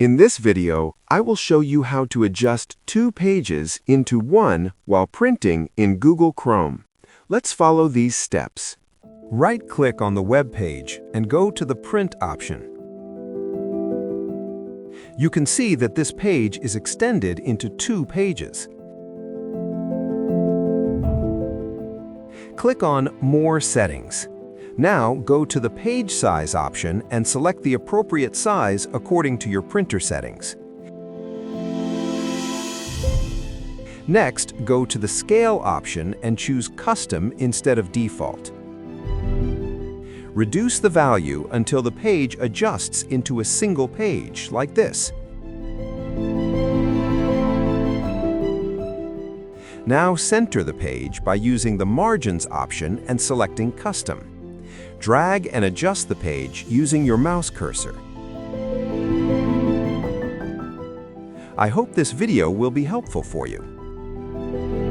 In this video, I will show you how to adjust two pages into one while printing in Google Chrome. Let's follow these steps. Right-click on the web page and go to the Print option. You can see that this page is extended into two pages. Click on More Settings. Now go to the Page Size option and select the appropriate size according to your printer settings. Next, go to the Scale option and choose Custom instead of Default. Reduce the value until the page adjusts into a single page, like this. Now center the page by using the Margins option and selecting Custom. Drag and adjust the page using your mouse cursor. I hope this video will be helpful for you.